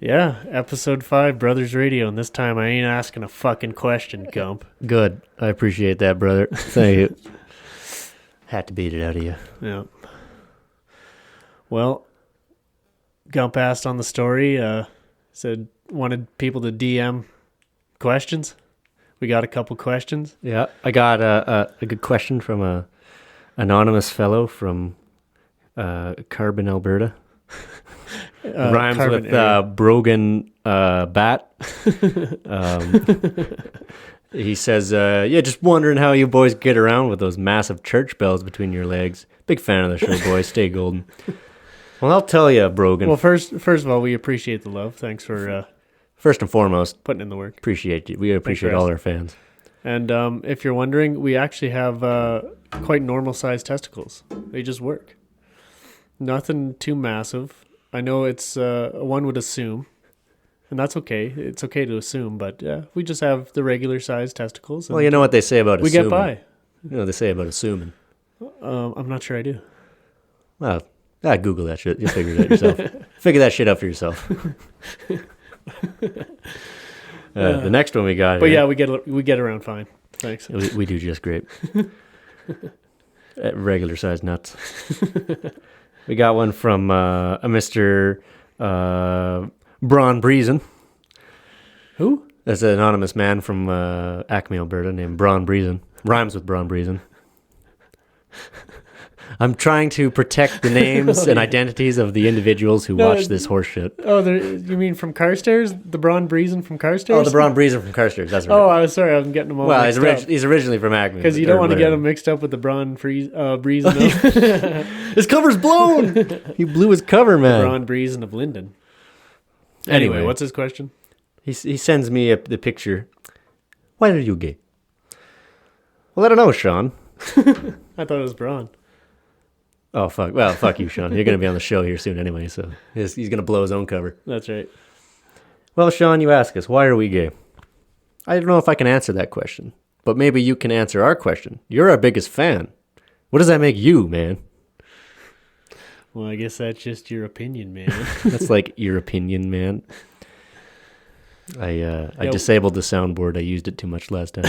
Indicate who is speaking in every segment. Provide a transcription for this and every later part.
Speaker 1: Yeah, episode 5, Brothers Radio, and this time I ain't asking a fucking question, Gump.
Speaker 2: Good. I appreciate that, brother. Thank you. Had to beat it out of you.
Speaker 1: Yeah. Well, Gump asked on the story, said wanted people to DM questions. We got a couple questions.
Speaker 2: Yeah, I got a good question from a anonymous fellow from Carbon, Alberta. Rhymes with Brogan Bat. He says, yeah, just wondering how you boys get around with those massive church bells between your legs. Big fan of the show, boys. Stay golden. Well, I'll tell you, Brogan.
Speaker 1: Well, first of all, we appreciate the love. Thanks for
Speaker 2: first and foremost,
Speaker 1: putting in the work.
Speaker 2: Appreciate you. We appreciate all our fans.
Speaker 1: And if you're wondering, we actually have quite normal-sized testicles. They just work. Nothing too massive. I know it's one would assume, and that's okay. It's okay to assume, but we just have the regular-sized testicles.
Speaker 2: Well, you know what they say about assuming.
Speaker 1: We get by.
Speaker 2: You know what they say about assuming.
Speaker 1: I'm not sure I do.
Speaker 2: Well, Google that shit. You'll figure it out yourself. Figure that shit out for yourself. The next one we got.
Speaker 1: But yeah, we get around fine. Thanks.
Speaker 2: We do just great. Regular size nuts. We got one from a Mr. Braun Breezen.
Speaker 1: Who?
Speaker 2: That's an anonymous man from Acme, Alberta, named Braun Breezen. Rhymes with Braun Breezen. I'm trying to protect the names and identities of the individuals who watch this horse shit.
Speaker 1: Oh, you mean from Carstairs? The Braun Breezen from Carstairs?
Speaker 2: Oh, the Braun Breezen from Carstairs. That's right.
Speaker 1: Oh, I was sorry. I was getting them all mixed up.
Speaker 2: He's originally from Acme.
Speaker 1: Because you don't want to get him mixed up with the Braun Breezen.
Speaker 2: His cover's blown. He blew his cover, man.
Speaker 1: The Braun Breezen of Linden. Anyway, what's his question?
Speaker 2: He sends me the picture. Why are you gay? Well, I don't know, Sean.
Speaker 1: I thought it was Braun.
Speaker 2: Oh, fuck. Well, fuck you, Sean. You're going to be on the show here soon anyway, so he's going to blow his own cover.
Speaker 1: That's right.
Speaker 2: Well, Sean, you ask us, why are we gay? I don't know if I can answer that question, but maybe you can answer our question. You're our biggest fan. What does that make you, man?
Speaker 1: Well, I guess that's just your opinion, man.
Speaker 2: That's like your opinion, man. I disabled the soundboard. I used it too much last time.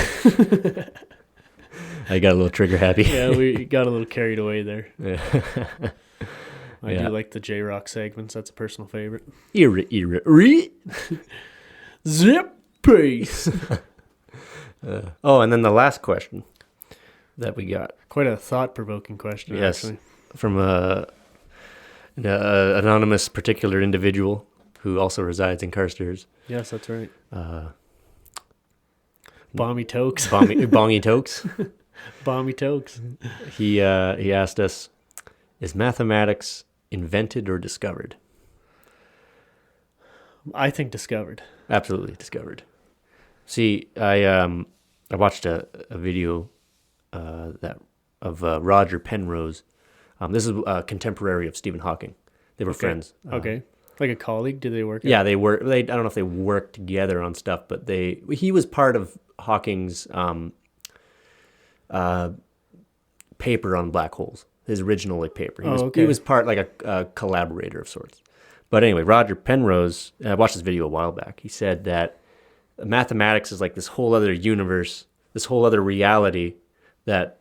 Speaker 2: I got a little trigger happy.
Speaker 1: Yeah, we got a little carried away there.
Speaker 2: Yeah.
Speaker 1: I do like the J-Rock segments. That's a personal favorite. Zip peace.
Speaker 2: And then the last question that we got.
Speaker 1: Quite a thought-provoking question, actually.
Speaker 2: From an anonymous particular individual who also resides in Carstairs.
Speaker 1: Yes, that's right. Bomby Tokes.
Speaker 2: Bongy Tokes.
Speaker 1: Bomby Tokes.
Speaker 2: He asked us, is mathematics invented or discovered?
Speaker 1: I think discovered.
Speaker 2: Absolutely discovered. See, I watched a video of Roger Penrose. This is a contemporary of Stephen Hawking. They were friends.
Speaker 1: Okay. Like a colleague? Did they work?
Speaker 2: Yeah, they were. I don't know if they worked together on stuff, but he was part of Hawking's paper on black holes. His original paper. He was part like a collaborator of sorts. But anyway, Roger Penrose. I watched this video a while back. He said that mathematics is like this whole other universe, this whole other reality that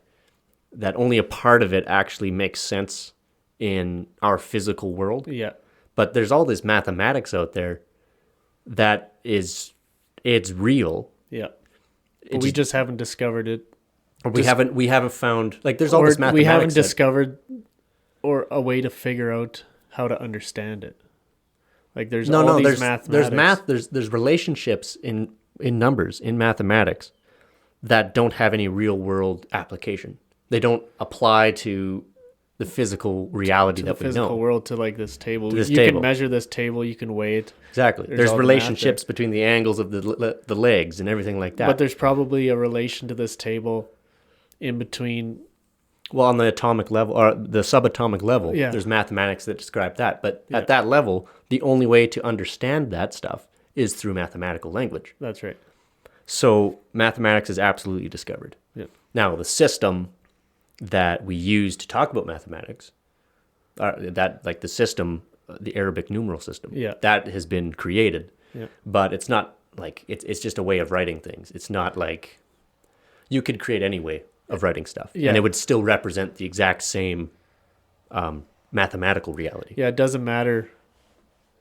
Speaker 2: only a part of it actually makes sense in our physical world.
Speaker 1: Yeah.
Speaker 2: But there's all this mathematics out there that it's real.
Speaker 1: Yeah. But we just haven't discovered it.
Speaker 2: Or we haven't found, like, there's all this mathematics.
Speaker 1: We haven't discovered or a way to figure out how to understand it. Like there's mathematics.
Speaker 2: There's relationships in numbers in mathematics that don't have any real world application. They don't apply to the physical reality that we know.
Speaker 1: The physical world, to like this table.
Speaker 2: You
Speaker 1: can measure this table. You can weigh it.
Speaker 2: Exactly. There's relationships between the angles of the legs and everything like that.
Speaker 1: But there's probably a relation to this table in between.
Speaker 2: Well, on the atomic level or the subatomic level, there's mathematics that describe that. But at that level, the only way to understand that stuff is through mathematical language.
Speaker 1: That's right.
Speaker 2: So mathematics is absolutely discovered.
Speaker 1: Yeah.
Speaker 2: Now, the system that we use to talk about mathematics, the system the Arabic numeral system.
Speaker 1: Yeah.
Speaker 2: That has been created.
Speaker 1: Yeah.
Speaker 2: But it's not like it's just a way of writing things. It's not like you could create any way of writing stuff, and it would still represent the exact same mathematical reality.
Speaker 1: Yeah, it doesn't matter.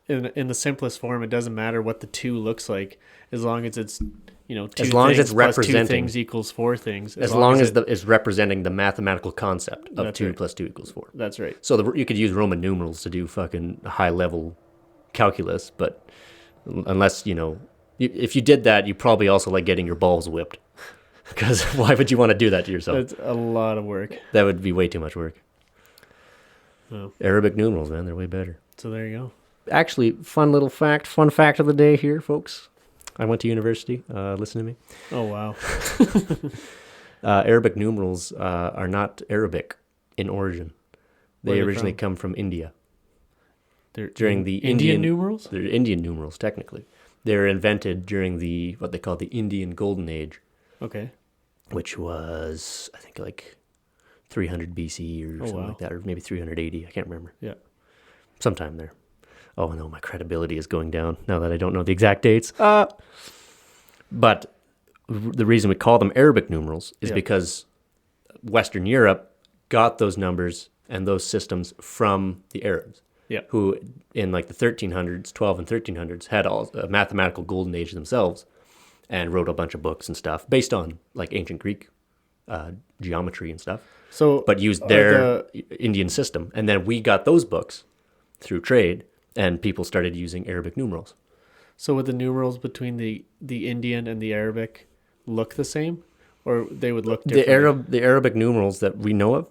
Speaker 1: In the simplest form, it doesn't matter what the 2 looks like, as long as it's, you know, 2
Speaker 2: as long
Speaker 1: things
Speaker 2: as it's
Speaker 1: plus
Speaker 2: representing
Speaker 1: 2 things equals 4 things.
Speaker 2: As long as it's representing the mathematical concept of 2 plus 2 equals 4.
Speaker 1: That's right.
Speaker 2: So you could use Roman numerals to do fucking high level calculus, but unless, you know, if you did that, you probably also like getting your balls whipped. Because why would you want to do that to yourself?
Speaker 1: That's a lot of work.
Speaker 2: That would be way too much work.
Speaker 1: Oh.
Speaker 2: Arabic numerals, man, they're way better.
Speaker 1: So there you go.
Speaker 2: Actually, fun fact of the day here, folks. I went to university. Listen to me.
Speaker 1: Oh, wow.
Speaker 2: Arabic numerals are not Arabic in origin. They originally come from India.
Speaker 1: They're
Speaker 2: during the
Speaker 1: Indian numerals?
Speaker 2: They're Indian numerals, technically. They were invented during what they call the Indian Golden Age.
Speaker 1: Okay.
Speaker 2: Which was, I think, like 300 BC or something like that, or maybe 380. I can't remember.
Speaker 1: Yeah.
Speaker 2: Sometime there. Oh, no, my credibility is going down now that I don't know the exact dates. But the reason we call them Arabic numerals is because Western Europe got those numbers and those systems from the Arabs.
Speaker 1: Yeah.
Speaker 2: Who, in like the 1300s, 12 and 1300s, had a mathematical golden age themselves and wrote a bunch of books and stuff based on like ancient Greek geometry and stuff. But used their Indian system. And then we got those books through trade, and people started using Arabic numerals.
Speaker 1: So would the numerals between the Indian and the Arabic look the same, or they would look different?
Speaker 2: The Arabic numerals that we know of,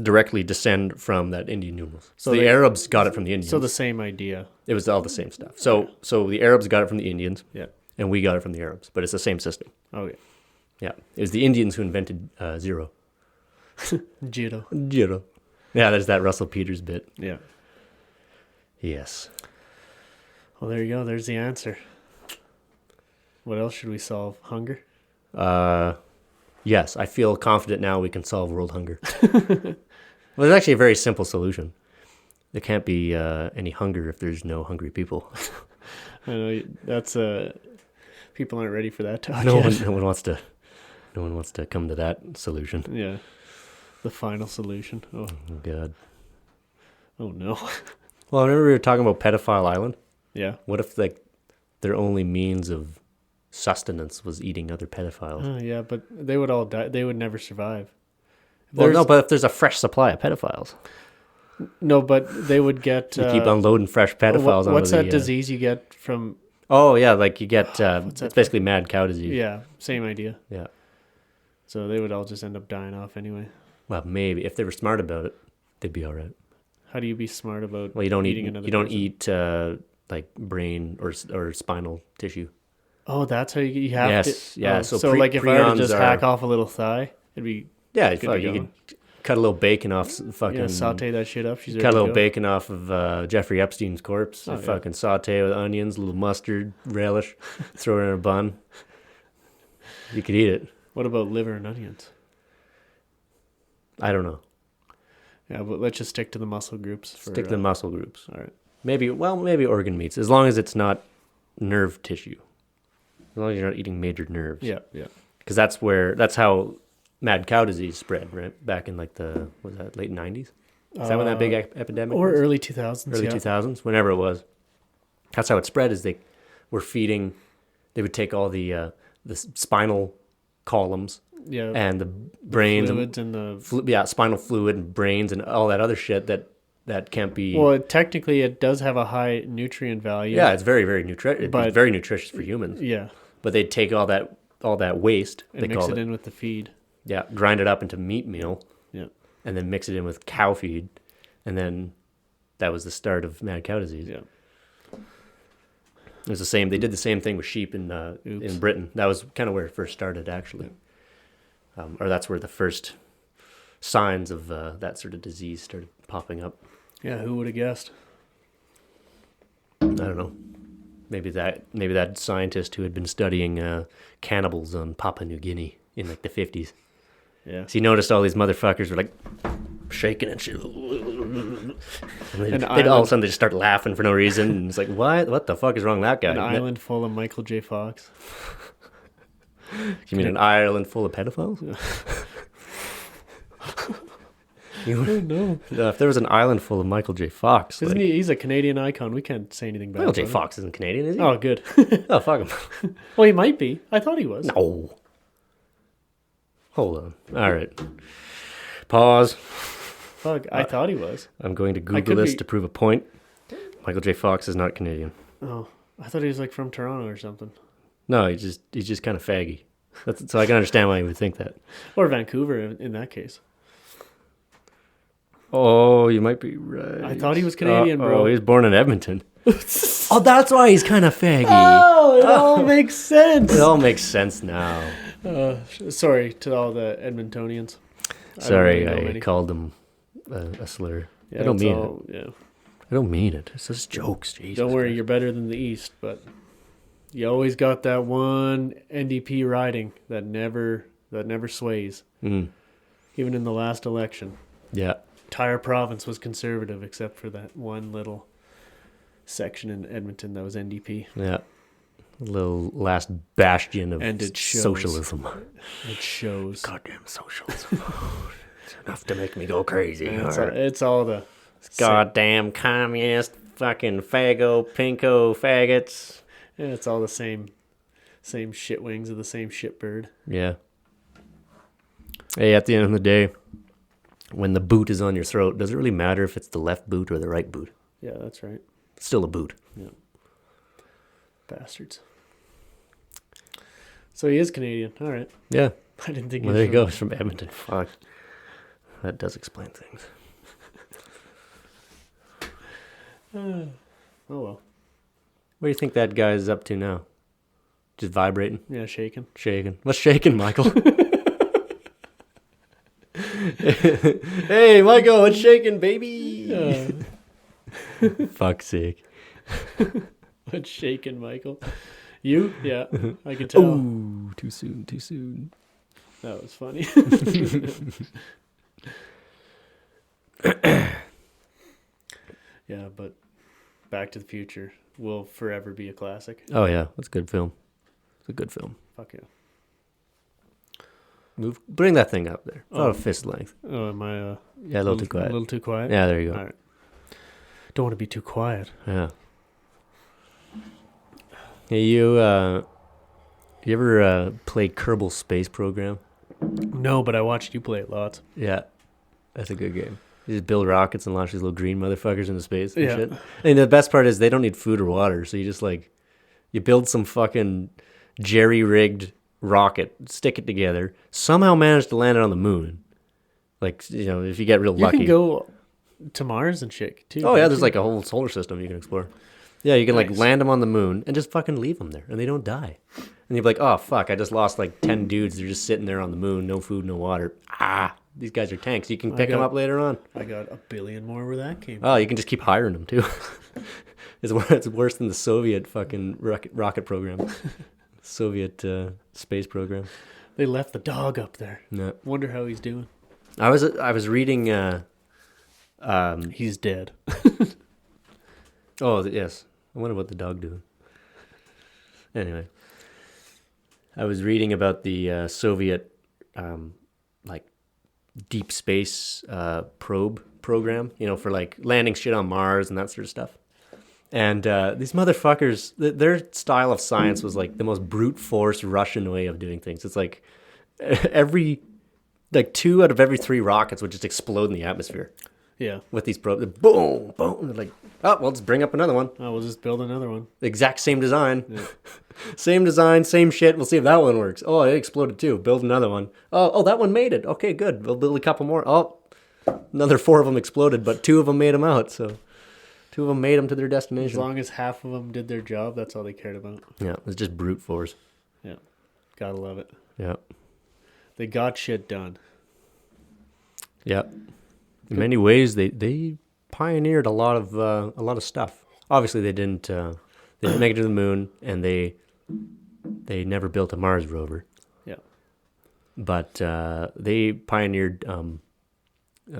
Speaker 2: directly descend from that Indian numerals. So the Arabs got it from the Indians.
Speaker 1: So the same idea.
Speaker 2: It was all the same stuff. So the Arabs got it from the Indians, and we got it from the Arabs, but it's the same system.
Speaker 1: Okay.
Speaker 2: Yeah, it was the Indians who invented zero.
Speaker 1: Zero.
Speaker 2: Yeah, there's that Russell Peters bit.
Speaker 1: Yeah.
Speaker 2: Yes.
Speaker 1: Well, there you go. There's the answer. What else should we solve? Hunger?
Speaker 2: Yes, I feel confident now we can solve world hunger. Well, it's actually a very simple solution. There can't be any hunger if there's no hungry people.
Speaker 1: I know that's people aren't ready for that talk.
Speaker 2: No one wants to come to that solution.
Speaker 1: Yeah, the final solution. Oh
Speaker 2: God.
Speaker 1: Oh no.
Speaker 2: Well, I remember we were talking about Pedophile Island.
Speaker 1: Yeah.
Speaker 2: What if like their only means of sustenance was eating other pedophiles?
Speaker 1: Yeah, but they would all die. They would never survive.
Speaker 2: Well, no, but if there's a fresh supply of pedophiles.
Speaker 1: No, but they would get...
Speaker 2: You keep unloading fresh pedophiles on
Speaker 1: What's that disease you get from...
Speaker 2: Oh, yeah, like you get... it's basically mad cow disease.
Speaker 1: Yeah, same idea.
Speaker 2: Yeah.
Speaker 1: So they would all just end up dying off anyway.
Speaker 2: Well, maybe. If they were smart about it, they'd be all right.
Speaker 1: How do you be smart about
Speaker 2: you don't
Speaker 1: eating
Speaker 2: eat,
Speaker 1: another
Speaker 2: You don't
Speaker 1: person?
Speaker 2: eat like brain or spinal tissue.
Speaker 1: Oh, that's how you have to...
Speaker 2: Yeah,
Speaker 1: oh, so like if I were to just hack off a little thigh, it'd be...
Speaker 2: Yeah, you could cut a little bacon off fucking...
Speaker 1: saute that shit up. She's
Speaker 2: cut a little bacon off of Jeffrey Epstein's corpse. Fucking saute with onions, a little mustard, relish, throw it in a bun. You could eat it.
Speaker 1: What about liver and onions?
Speaker 2: I don't know.
Speaker 1: Yeah, but let's just stick to the muscle groups.
Speaker 2: Stick to the muscle groups.
Speaker 1: All right.
Speaker 2: Maybe organ meats, as long as it's not nerve tissue. As long as you're not eating major nerves.
Speaker 1: Yeah.
Speaker 2: Because that's how mad cow disease spread, right? Back in like late 90s? Is that when that big epidemic
Speaker 1: or
Speaker 2: was?
Speaker 1: early 2000s.
Speaker 2: Early 2000s, whenever it was. That's how it spread, is they were feeding, they would take all the spinal columns and the brains
Speaker 1: fluids and the
Speaker 2: spinal fluid and brains and all that other shit that can't be.
Speaker 1: Well, technically, it does have a high nutrient value.
Speaker 2: Yeah, it's very, very very nutritious for humans.
Speaker 1: Yeah,
Speaker 2: but they'd take all that waste
Speaker 1: and mix it in with the feed.
Speaker 2: Yeah, grind it up into meat meal.
Speaker 1: Yeah,
Speaker 2: and then mix it in with cow feed, and then that was the start of mad cow disease.
Speaker 1: Yeah,
Speaker 2: it was the same. They did the same thing with sheep in Britain. That was kind of where it first started, actually. Or that's where the first signs of that sort of disease started popping up.
Speaker 1: Yeah, who would have guessed?
Speaker 2: I don't know. Maybe that scientist who had been studying cannibals on Papua New Guinea in like the 50s.
Speaker 1: Yeah.
Speaker 2: So he noticed all these motherfuckers were like shaking and shit. And they'd all of a sudden they just start laughing for no reason. And it's like, what the fuck is wrong with that guy?
Speaker 1: An island full of Michael J. Fox.
Speaker 2: You mean an island full of pedophiles?
Speaker 1: No.
Speaker 2: If there was an island full of Michael J. Fox.
Speaker 1: Isn't he? He's a Canadian icon. We can't say anything bad
Speaker 2: Michael
Speaker 1: about
Speaker 2: J.
Speaker 1: him.
Speaker 2: Fox isn't Canadian, is he?
Speaker 1: Oh, good.
Speaker 2: Oh, fuck him.
Speaker 1: Well, he might be. I thought he was.
Speaker 2: No. Hold on. All right. Pause.
Speaker 1: Fuck, I thought he was.
Speaker 2: I'm going to Google this to prove a point. Michael J. Fox is not Canadian.
Speaker 1: Oh, I thought he was like from Toronto or something.
Speaker 2: No, he's just kind of faggy. So I can understand why you would think that.
Speaker 1: Or Vancouver in that case.
Speaker 2: Oh, you might be right.
Speaker 1: I thought he was Canadian, bro.
Speaker 2: Oh, he was born in Edmonton. Oh, that's why he's kind of faggy.
Speaker 1: Oh, it all makes sense.
Speaker 2: It all makes sense now.
Speaker 1: Sorry to all the Edmontonians.
Speaker 2: Sorry, I called them a slur.
Speaker 1: Yeah,
Speaker 2: I don't mean it.
Speaker 1: Yeah.
Speaker 2: I don't mean it. It's just jokes. Jesus
Speaker 1: Don't worry,
Speaker 2: Christ.
Speaker 1: you're better than the East, but you always got that one NDP riding that never sways.
Speaker 2: Mm.
Speaker 1: Even in the last election.
Speaker 2: Yeah.
Speaker 1: Entire province was conservative except for that one little section in Edmonton that was NDP.
Speaker 2: Yeah. A little last bastion of
Speaker 1: And it shows.
Speaker 2: socialism.
Speaker 1: It shows.
Speaker 2: Goddamn socialism. It's enough to make me go crazy.
Speaker 1: It's all the
Speaker 2: goddamn communist fucking fago, pinko, faggots.
Speaker 1: Yeah, it's all the same shit wings of the same shit bird.
Speaker 2: Yeah. Hey, at the end of the day, when the boot is on your throat, does it really matter if it's the left boot or the right boot?
Speaker 1: Yeah, that's right.
Speaker 2: It's still a boot.
Speaker 1: Yeah. Bastards. So he is Canadian. All right.
Speaker 2: Yeah.
Speaker 1: I didn't think.
Speaker 2: Well, there you go. He's from Edmonton. Fuck. That does explain things.
Speaker 1: Oh well.
Speaker 2: What do you think that guy is up to now? Just vibrating?
Speaker 1: Yeah, shaking.
Speaker 2: Shaking. What's shaking, Michael? Hey, Michael, what's shaking, baby? Fuck's sake.
Speaker 1: What's shaking, Michael? You? Yeah, I can tell.
Speaker 2: Oh, too soon, too soon.
Speaker 1: That was funny. Yeah, but Back to the Future will forever be a classic.
Speaker 2: Oh, yeah. That's a good film. It's a good film.
Speaker 1: Fuck yeah.
Speaker 2: Bring that thing up there. About a fist length.
Speaker 1: Oh, am I
Speaker 2: Yeah, a little too quiet.
Speaker 1: A little too quiet?
Speaker 2: Yeah, there you go.
Speaker 1: All right. Don't want to be too quiet.
Speaker 2: Yeah. Hey, you ever play Kerbal Space Program?
Speaker 1: No, but I watched you play it lots.
Speaker 2: Yeah. That's a good game. You just build rockets and launch these little green motherfuckers into space and
Speaker 1: Yeah.
Speaker 2: shit. And the best part is they don't need food or water, so you just you build some fucking jerry-rigged rocket, stick it together, somehow manage to land it on the moon. If you get real lucky.
Speaker 1: You can go to Mars and shit, too.
Speaker 2: Oh, yeah, there's a whole solar system you can explore. Yeah, you can
Speaker 1: Nice.
Speaker 2: land them on the moon and just fucking leave them there, and they don't die. And you'll be like, oh, fuck, I just lost 10 dudes. They're just sitting there on the moon, no food, no water. These guys are tanks. You can pick them up later on.
Speaker 1: I got a billion more where that came from.
Speaker 2: Oh, you can just keep hiring them, too. It's worse than the Soviet fucking rocket program. Soviet space program.
Speaker 1: They left the dog up there.
Speaker 2: No.
Speaker 1: Wonder how he's doing.
Speaker 2: I was reading...
Speaker 1: He's dead.
Speaker 2: Oh, yes. I wonder what the dog doing. Anyway. I was reading about the Soviet deep space probe program, for landing shit on Mars and that sort of stuff. And these motherfuckers, their style of science was the most brute force Russian way of doing things. It's every 2 out of every 3 rockets would just explode in the atmosphere.
Speaker 1: Yeah.
Speaker 2: With these probes, boom, boom. They're we'll just bring up another one.
Speaker 1: Oh, we'll just build another one.
Speaker 2: The exact same design.
Speaker 1: Yeah.
Speaker 2: Same design, same shit. We'll see if that one works. Oh, it exploded too. Build another one. Oh, that one made it. Okay, good. We'll build a couple more. Oh, another 4 of them exploded, but 2 of them made them out. So 2 of them made them to their destination.
Speaker 1: As long as half of them did their job, that's all they cared about.
Speaker 2: Yeah, it's just brute force.
Speaker 1: Yeah. Gotta love it.
Speaker 2: Yeah.
Speaker 1: They got shit done.
Speaker 2: Yeah. In many ways, they pioneered a lot of stuff. Obviously, they didn't make it to the moon, and they never built a Mars rover.
Speaker 1: Yeah.
Speaker 2: But they pioneered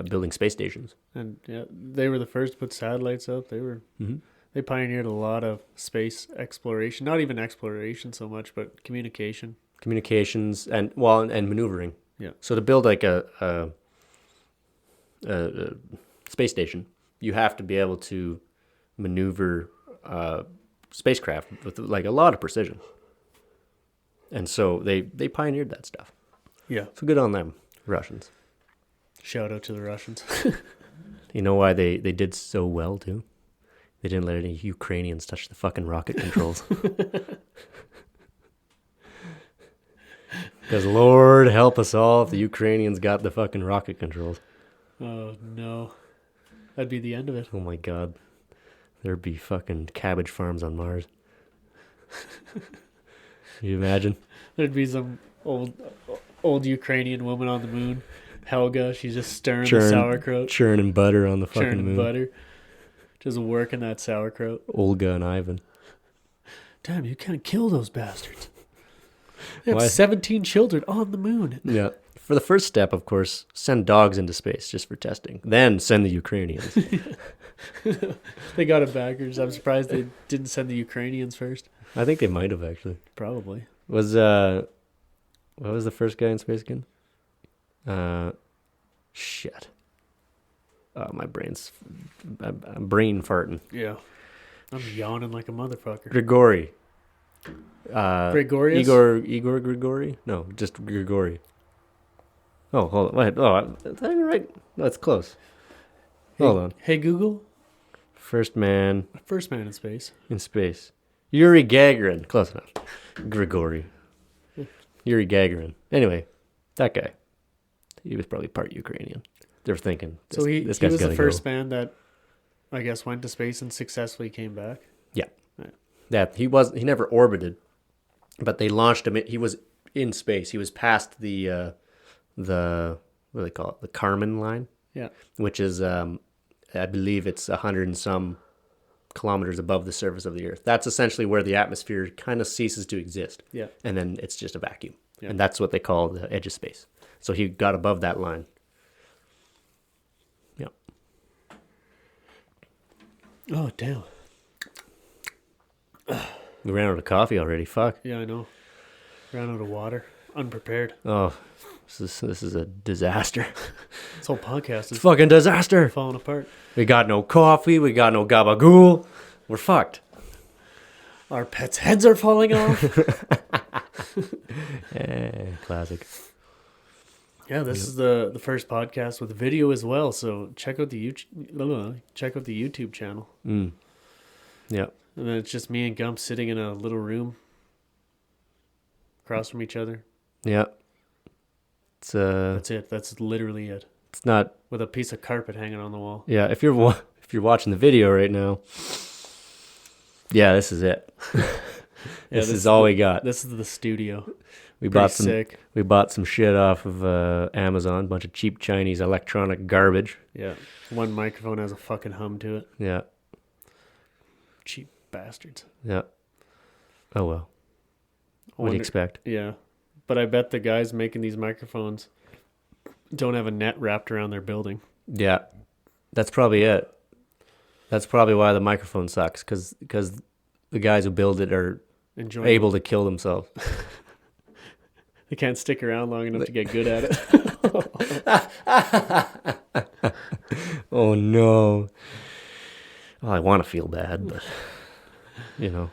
Speaker 2: building space stations.
Speaker 1: And yeah, they were the first to put satellites up. They pioneered a lot of space exploration. Not even exploration so much, but
Speaker 2: Communications and maneuvering.
Speaker 1: Yeah.
Speaker 2: So to build like a space station, you have to be able to maneuver spacecraft with like a lot of precision. And so they pioneered that stuff.
Speaker 1: Yeah.
Speaker 2: So good on them, Russians.
Speaker 1: Shout out to the Russians.
Speaker 2: You know why they did so well too? They didn't let any Ukrainians touch the fucking rocket controls. Because Lord help us all if the Ukrainians got the fucking rocket controls.
Speaker 1: Oh no. That'd be the end of it.
Speaker 2: Oh my God. There'd be fucking cabbage farms on Mars. Can you imagine?
Speaker 1: There'd be some old Ukrainian woman on the moon. Helga, she's just stirring the sauerkraut.
Speaker 2: Churning butter on the fucking moon.
Speaker 1: Butter. Just working that sauerkraut.
Speaker 2: Olga and Ivan.
Speaker 1: Damn, you can't kill those bastards. They have 17 children on the moon.
Speaker 2: Yeah. For the first step, of course, send dogs into space just for testing. Then send the Ukrainians.
Speaker 1: They got it backwards. I'm surprised they didn't send the Ukrainians first.
Speaker 2: I think they might have actually.
Speaker 1: Probably.
Speaker 2: What was the first guy in space again? Shit. My brain's... I'm brain farting.
Speaker 1: Yeah. I'm yawning like a motherfucker.
Speaker 2: Grigori.
Speaker 1: Gregorius?
Speaker 2: Igor Grigori? No, just Grigori. Oh, hold on. Wait, is that even right? No, it's close. Hold on.
Speaker 1: Hey, Google.
Speaker 2: First man
Speaker 1: in space.
Speaker 2: in space. Yuri Gagarin. Close enough. Grigori. Yuri Gagarin. Anyway, that guy. He was probably part Ukrainian. They're thinking,
Speaker 1: he
Speaker 2: guy's
Speaker 1: was the
Speaker 2: gotta
Speaker 1: first
Speaker 2: go.
Speaker 1: man that, I guess, went to space and successfully came back.
Speaker 2: Yeah. Yeah, he never orbited, but they launched him. He was in space. He was past the what do they call it? The Kármán line.
Speaker 1: Yeah.
Speaker 2: Which is, I believe it's 100 and some kilometers above the surface of the Earth. That's essentially where the atmosphere kind of ceases to exist.
Speaker 1: Yeah.
Speaker 2: And then it's just a vacuum.
Speaker 1: Yeah.
Speaker 2: And that's what they call the edge of space. So he got above that line. Yeah.
Speaker 1: Oh, damn.
Speaker 2: We ran out of coffee already. Fuck.
Speaker 1: Yeah, I know. Ran out of water. Unprepared.
Speaker 2: Oh, this is a disaster.
Speaker 1: This whole podcast is
Speaker 2: Fucking disaster.
Speaker 1: falling apart.
Speaker 2: We got no coffee. We got no gabagool. We're fucked.
Speaker 1: Our pets' heads are falling off.
Speaker 2: Classic.
Speaker 1: Yeah, this is the first podcast with video as well. So check out the YouTube channel.
Speaker 2: Yeah.
Speaker 1: And then it's just me and Gump sitting in a little room across from each other.
Speaker 2: Yeah. It's
Speaker 1: That's it. That's literally it.
Speaker 2: It's not.
Speaker 1: With a piece of carpet hanging on the wall.
Speaker 2: Yeah. If you're watching the video right now. Yeah, this is it. This is all we got.
Speaker 1: This is the studio.
Speaker 2: We
Speaker 1: Pretty
Speaker 2: bought some shit off of Amazon, a bunch of cheap Chinese electronic garbage.
Speaker 1: Yeah. One microphone has a fucking hum to it.
Speaker 2: Yeah.
Speaker 1: Cheap bastards.
Speaker 2: Yeah. Oh well. What do you expect?
Speaker 1: Yeah. But I bet the guys making these microphones don't have a net wrapped around their building.
Speaker 2: Yeah. That's probably it. That's probably why the microphone sucks, because the guys who build it are able to kill themselves.
Speaker 1: They can't stick around long enough to get good at it.
Speaker 2: Oh no. Well, I want to feel bad, but you know.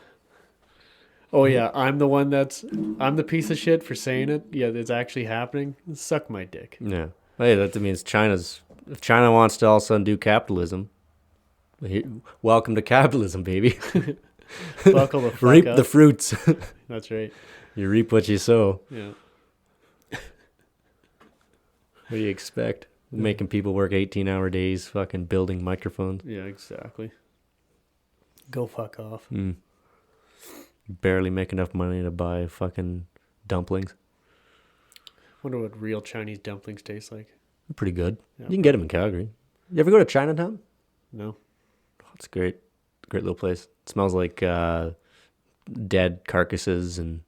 Speaker 1: Oh yeah, I'm the piece of shit for saying it. Yeah, it's actually happening. Suck my dick.
Speaker 2: Yeah. Hey, that means if China wants to all of a sudden do capitalism, welcome to capitalism, baby.
Speaker 1: Buckle the fuck
Speaker 2: Reap
Speaker 1: up.
Speaker 2: the fruits.
Speaker 1: That's right.
Speaker 2: You reap what you sow.
Speaker 1: Yeah.
Speaker 2: What do you expect? Making people work 18-hour days, fucking building microphones.
Speaker 1: Yeah, exactly. Go fuck off.
Speaker 2: Barely make enough money to buy fucking dumplings.
Speaker 1: Wonder what real Chinese dumplings taste like.
Speaker 2: They're pretty good.
Speaker 1: Yeah.
Speaker 2: You can get them in Calgary. You ever go to Chinatown?
Speaker 1: No.
Speaker 2: Oh, it's great. Great little place. It smells like dead carcasses and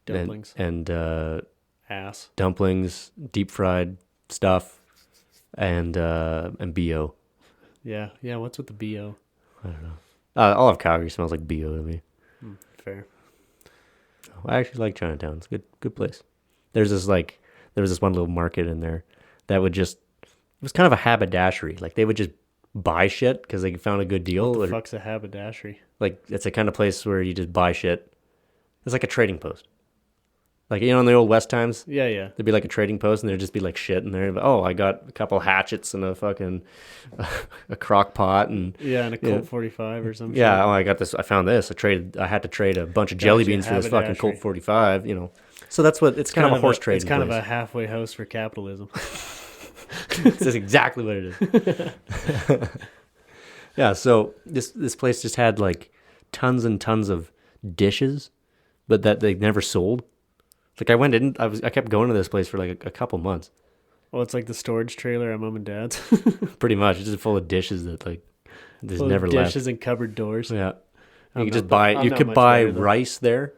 Speaker 1: Dumplings.
Speaker 2: and
Speaker 1: Ass.
Speaker 2: dumplings, deep fried stuff. and BO.
Speaker 1: Yeah. What's with the BO?
Speaker 2: I don't know. All of Calgary smells like BO to me.
Speaker 1: Fair.
Speaker 2: I actually like Chinatown. It's a good place. There was this one little market in there that it was kind of a haberdashery. Like they would just buy shit because they found a good deal.
Speaker 1: What the fuck's a haberdashery?
Speaker 2: Like it's a kind of place where you just buy shit. It's like a trading post. Like, in the old West times?
Speaker 1: Yeah.
Speaker 2: There'd be like a trading post and there'd just be like shit in there. Oh, I got a couple hatchets and a fucking a crock pot and
Speaker 1: and a Colt 45 or something.
Speaker 2: Yeah, I got this. I found this. I had to trade a bunch of jelly beans for this fucking Colt 45, So that's what it's kind of a horse trading.
Speaker 1: It's kind of a halfway house for capitalism.
Speaker 2: That's exactly what it is. Yeah, so this place just had like tons and tons of dishes, but that they never sold. Like I went in, I kept going to this place for like a couple months.
Speaker 1: Well, it's like the storage trailer at Mom and Dad's.
Speaker 2: Pretty much, it's just full of dishes that like just
Speaker 1: full
Speaker 2: never
Speaker 1: of
Speaker 2: left.
Speaker 1: Dishes and cupboard doors.
Speaker 2: Yeah, you could
Speaker 1: not
Speaker 2: just buy.
Speaker 1: I'm
Speaker 2: You
Speaker 1: not
Speaker 2: could
Speaker 1: much
Speaker 2: buy
Speaker 1: better, though.
Speaker 2: rice there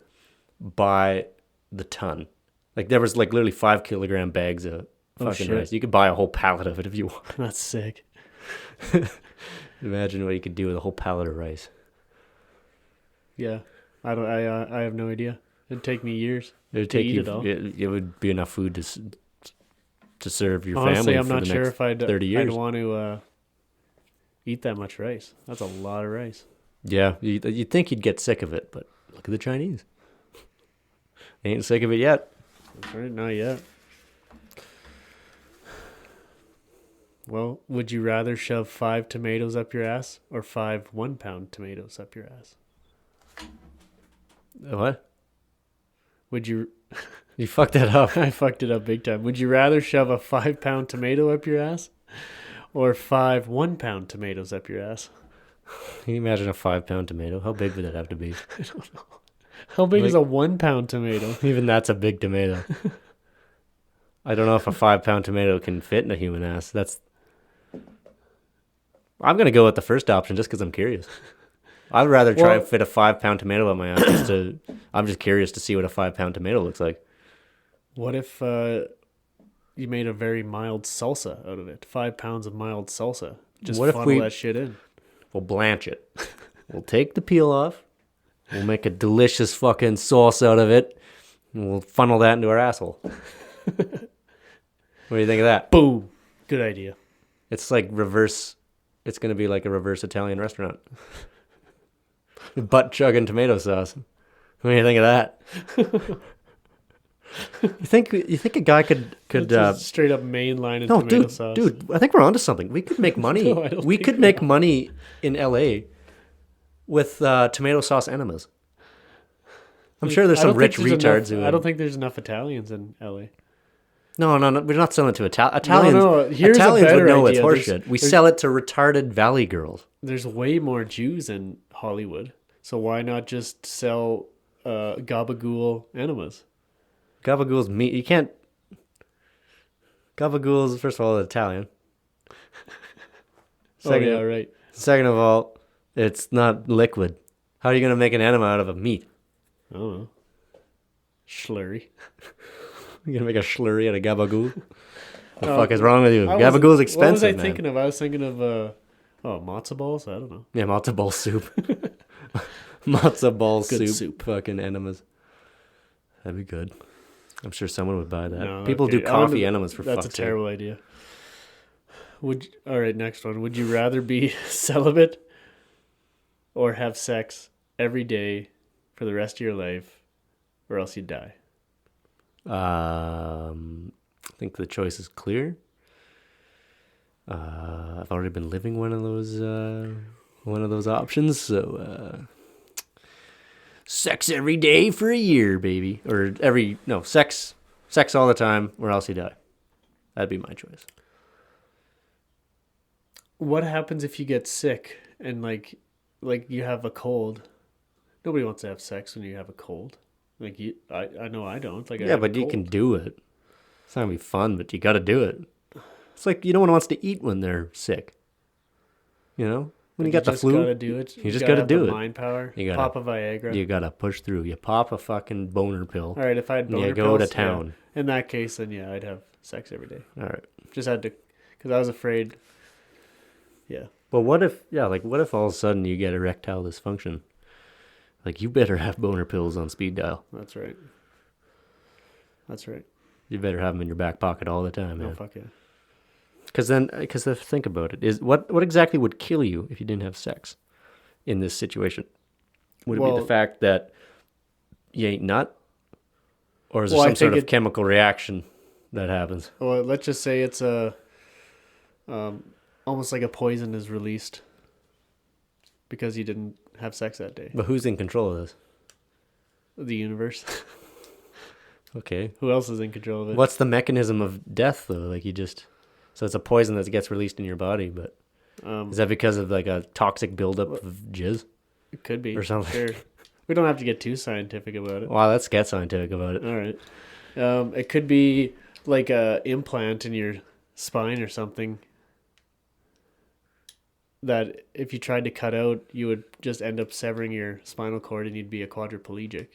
Speaker 2: by the ton. Like there was like literally 5 kilogram bags of fucking
Speaker 1: shit.
Speaker 2: rice. You could buy a whole pallet of it if you want.
Speaker 1: That's sick.
Speaker 2: Imagine what you could do with a whole pallet of rice.
Speaker 1: Yeah, I don't. I have no idea. It'd take me years.
Speaker 2: It'd
Speaker 1: to
Speaker 2: take
Speaker 1: eat
Speaker 2: you.
Speaker 1: it all.
Speaker 2: It would be enough food to serve your
Speaker 1: Honestly,
Speaker 2: family
Speaker 1: I'm
Speaker 2: for
Speaker 1: not
Speaker 2: the
Speaker 1: sure
Speaker 2: next
Speaker 1: if I'd
Speaker 2: 30 years.
Speaker 1: I'd want to eat that much rice. That's a lot of rice.
Speaker 2: Yeah, you'd think you'd get sick of it, but look at the Chinese. They ain't sick of it yet.
Speaker 1: That's right, not yet. Well, would you rather shove 5 tomatoes up your ass or 5 1-pound tomatoes up your ass?
Speaker 2: What?
Speaker 1: Would you?
Speaker 2: You fucked that up.
Speaker 1: I fucked it up big time. Would you rather shove a 5-pound tomato up your ass or 5 1-pound tomatoes up your ass?
Speaker 2: Can you imagine a 5-pound tomato? How big would that have to be?
Speaker 1: I don't know. How big is a 1-pound tomato?
Speaker 2: Even that's a big tomato. I don't know if a 5-pound tomato can fit in a human ass. I'm gonna go with the first option just because I'm curious. I'd rather try and fit a 5-pound tomato up my ass. I'm just curious to see what a 5-pound tomato looks like.
Speaker 1: What if you made a very mild salsa out of it? 5 pounds of mild salsa. Just
Speaker 2: What if
Speaker 1: funnel
Speaker 2: we-
Speaker 1: that shit in.
Speaker 2: We'll blanch it. We'll take the peel off. We'll make a delicious fucking sauce out of it. And we'll funnel that into our asshole. What do you think of that?
Speaker 1: Boom. Good idea.
Speaker 2: It's like reverse. It's going to be like a reverse Italian restaurant. Butt chugging tomato sauce. What do you think of that? You think a guy could
Speaker 1: Just straight up mainline and
Speaker 2: no,
Speaker 1: tomato sauce.
Speaker 2: dude, I think we're onto something. We could make money.
Speaker 1: No, I don't
Speaker 2: we
Speaker 1: think
Speaker 2: could
Speaker 1: we
Speaker 2: make money in LA with tomato sauce enemas. I'm sure there's some rich retards who
Speaker 1: I don't think there's enough Italians in LA.
Speaker 2: No, we're not selling it to Italians.
Speaker 1: No, here's a
Speaker 2: Italians
Speaker 1: better
Speaker 2: would know
Speaker 1: idea.
Speaker 2: it's horseshit. We sell it to retarded valley girls.
Speaker 1: There's way more Jews in Hollywood. So why not just sell gabagool enemas?
Speaker 2: Gabagool's meat. You can't. Gabagool's, first of all, Italian.
Speaker 1: Second, right.
Speaker 2: Second of all, it's not liquid. How are you going to make an enema out of a meat?
Speaker 1: I don't know. Slurry.
Speaker 2: You're going to make a slurry out of gabagool? The fuck is wrong with you?
Speaker 1: I
Speaker 2: Gabagool's expensive,
Speaker 1: What was I
Speaker 2: man.
Speaker 1: thinking of? I was thinking of matzo balls. I don't know.
Speaker 2: Yeah, matzo ball soup. Matzo ball
Speaker 1: Good
Speaker 2: soup.
Speaker 1: soup.
Speaker 2: Fucking enemas. That'd be good. I'm sure someone would buy that.
Speaker 1: No,
Speaker 2: People
Speaker 1: okay.
Speaker 2: do coffee enemas for
Speaker 1: That's
Speaker 2: fuck's
Speaker 1: a terrible idea. All right, next one. Would you rather be celibate or have sex every day for the rest of your life, or else you'd die?
Speaker 2: I think the choice is clear. I've already been living one of those options, so sex every day for a year, baby, or sex all the time, or else you die. That'd be my choice.
Speaker 1: What happens if you get sick and like you have a cold? Nobody wants to have sex when you have a cold. Like I know I don't. Like I
Speaker 2: Yeah,
Speaker 1: have a
Speaker 2: but you
Speaker 1: cold.
Speaker 2: can do it. It's not gonna be fun, but you got to do it. It's like no one wants to eat when they're sick. You know, when you got the
Speaker 1: just
Speaker 2: flu,
Speaker 1: gotta do it.
Speaker 2: you just
Speaker 1: gotta
Speaker 2: gotta
Speaker 1: have
Speaker 2: do
Speaker 1: the
Speaker 2: it.
Speaker 1: Mind power.
Speaker 2: You gotta-
Speaker 1: Pop a Viagra.
Speaker 2: you gotta push through. You pop a fucking boner pill.
Speaker 1: All right, if I had boner
Speaker 2: You go to
Speaker 1: pills,
Speaker 2: town.
Speaker 1: yeah. In that case, then yeah, I'd have sex every day.
Speaker 2: All right.
Speaker 1: Just had to, because I was afraid. Yeah.
Speaker 2: Well, what if all of a sudden you get erectile dysfunction? Like, you better have boner pills on speed dial.
Speaker 1: That's right.
Speaker 2: You better have them in your back pocket all the time, man.
Speaker 1: Oh, fuck yeah.
Speaker 2: Because think about it. What exactly would kill you if you didn't have sex in this situation? Would it be the fact that you ain't nut? Or is there some sort of chemical reaction that happens?
Speaker 1: Well, let's just say it's almost like a poison is released because you didn't have sex that day.
Speaker 2: But who's in control of this?
Speaker 1: The universe.
Speaker 2: Okay.
Speaker 1: Who else is in control of it?
Speaker 2: What's the mechanism of death, though? Like, so it's a poison that gets released in your body, but is that because of like a toxic buildup of jizz?
Speaker 1: It could be.
Speaker 2: Or something.
Speaker 1: Sure. We don't have to get too scientific about it.
Speaker 2: Wow, let's get scientific about it.
Speaker 1: All right. It could be like a implant in your spine or something that if you tried to cut out, you would just end up severing your spinal cord and you'd be a quadriplegic.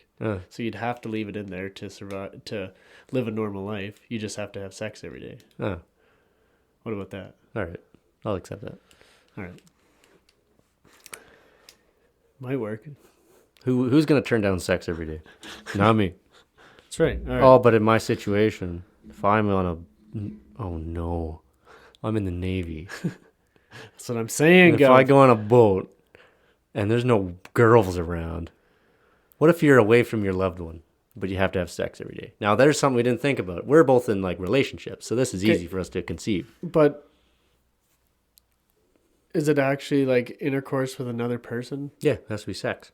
Speaker 1: So you'd have to leave it in there to survive, to live a normal life. You just have to have sex every day. What about that?
Speaker 2: All right. I'll accept that.
Speaker 1: All right. Might work.
Speaker 2: Who's going to turn down sex every day? Not me.
Speaker 1: That's right. All right.
Speaker 2: Oh, but in my situation, if I'm I'm in the Navy.
Speaker 1: That's what I'm saying,
Speaker 2: If I go on a boat and there's no girls around, what if you're away from your loved one, but you have to have sex every day? Now, there's something we didn't think about. We're both in like relationships, so this is easy for us to conceive.
Speaker 1: But is it actually like intercourse with another person?
Speaker 2: Yeah, it has to be sex.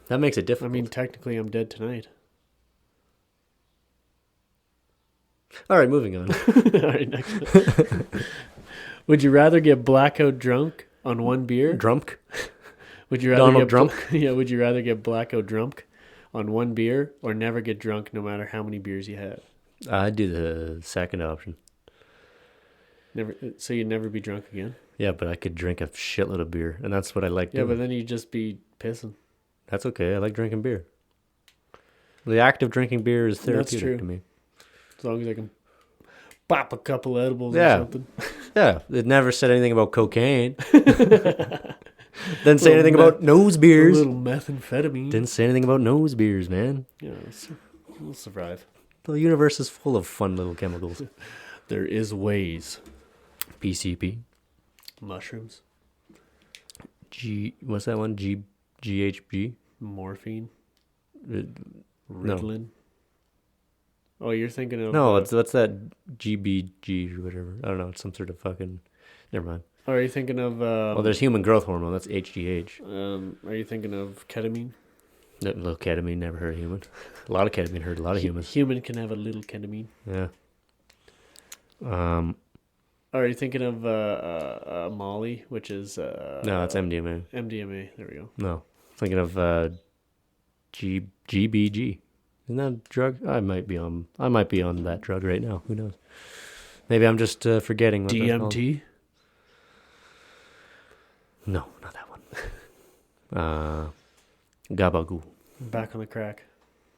Speaker 2: That makes it difficult.
Speaker 1: I mean, technically, I'm dead tonight.
Speaker 2: All right, moving on.
Speaker 1: All right, next. Would you rather get blackout drunk on one beer?
Speaker 2: Drunk?
Speaker 1: Would you rather
Speaker 2: Donald
Speaker 1: get
Speaker 2: drunk?
Speaker 1: Yeah. Would you rather get blackout drunk on one beer or never get drunk no matter how many beers you had?
Speaker 2: I'd do the second option.
Speaker 1: Never. So you'd never be drunk again?
Speaker 2: Yeah, but I could drink a shitload of beer, and that's what I like doing.
Speaker 1: Yeah, but then you'd just be pissing.
Speaker 2: That's okay. I like drinking beer. The act of drinking beer is therapeutic to me.
Speaker 1: As long as I can pop a couple edibles or something.
Speaker 2: Yeah, it never said anything about cocaine. Didn't say anything about nose beers.
Speaker 1: A little methamphetamine.
Speaker 2: Didn't say anything about nose beers, man.
Speaker 1: Yeah, we'll survive.
Speaker 2: The universe is full of fun little chemicals.
Speaker 1: There is ways.
Speaker 2: PCP.
Speaker 1: Mushrooms.
Speaker 2: What's that one? GHB?
Speaker 1: Morphine.
Speaker 2: Ritalin.
Speaker 1: No. Oh, you're thinking of...
Speaker 2: No, what's that GBG or whatever? I don't know. It's some sort of fucking... Never mind.
Speaker 1: Oh, are you thinking of...
Speaker 2: there's human growth hormone. That's HGH.
Speaker 1: Are you thinking of ketamine?
Speaker 2: No, little ketamine, never hurt a human. A lot of ketamine hurt a lot of humans.
Speaker 1: Human can have a little ketamine.
Speaker 2: Yeah.
Speaker 1: Are you thinking of Molly, which is...
Speaker 2: no, that's MDMA.
Speaker 1: MDMA, there we go.
Speaker 2: No. Thinking of GBG. Isn't that a drug? I might be on that drug right now. Who knows? Maybe I'm just forgetting what
Speaker 1: DMT?
Speaker 2: No, not that one. Gabagool.
Speaker 1: Back on the crack.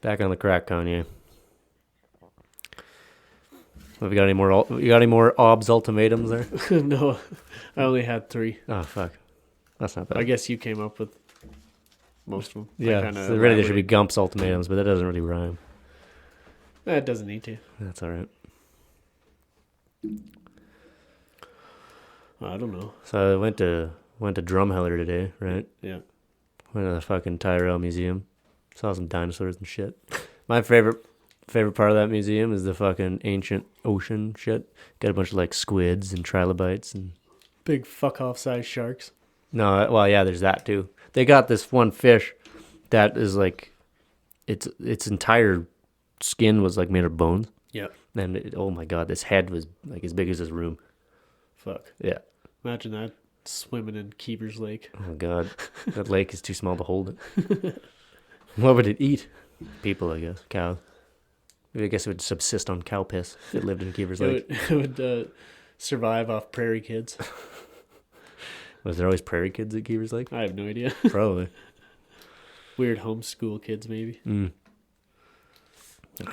Speaker 2: Back on the crack, Kanye. Have you got any more? You got any more OBS ultimatums there?
Speaker 1: No, I only had 3.
Speaker 2: Oh fuck, that's not bad.
Speaker 1: I guess you came up with most of them.
Speaker 2: Yeah, so really there should be Gump's ultimatums, but that doesn't really rhyme.
Speaker 1: It doesn't need to.
Speaker 2: That's all right.
Speaker 1: I don't know.
Speaker 2: So I went to Drumheller today, right?
Speaker 1: Yeah.
Speaker 2: Went to the fucking Tyrrell Museum. Saw some dinosaurs and shit. My favorite part of that museum is the fucking ancient ocean shit. Got a bunch of like squids and trilobites and
Speaker 1: big fuck off size sharks.
Speaker 2: No, well, yeah, there's that too. They got this one fish that is like its entire skin was like made of bones.
Speaker 1: Yeah.
Speaker 2: And oh my god, this head was like as big as this room.
Speaker 1: Fuck.
Speaker 2: Yeah.
Speaker 1: Imagine that swimming in Keeper's Lake.
Speaker 2: Oh god, that lake is too small to hold it. What would it eat? People, I guess. Cows. I guess it would subsist on cow piss if it lived in Keeper's Lake.
Speaker 1: It would survive off prairie kids.
Speaker 2: Was there always prairie kids at Keeper's Lake?
Speaker 1: I have no idea.
Speaker 2: Probably.
Speaker 1: Weird homeschool kids, maybe.